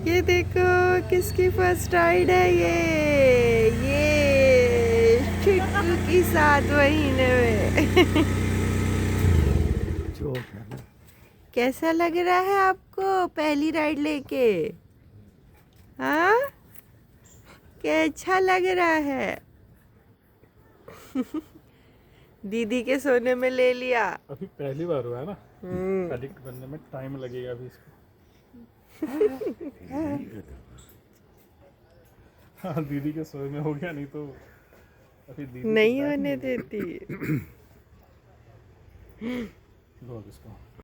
ये देखो किसकी फर्स्ट राइड है ये चिट्टू की 7 महीने में। जोक है ना। कैसा लग रहा है आपको पहली राइड लेके? हाँ, क्या अच्छा लग रहा है? दीदी के सोने में ले लिया। अभी पहली बार हुआ है ना, हम्म। एडिक्ट बनने में टाइम लगेगा अभी इसको। हाँ, दीदी के सोए में हो गया, नहीं तो अभी दीदी नहीं तो बैठ होने नहीं देती। लो अब इसको।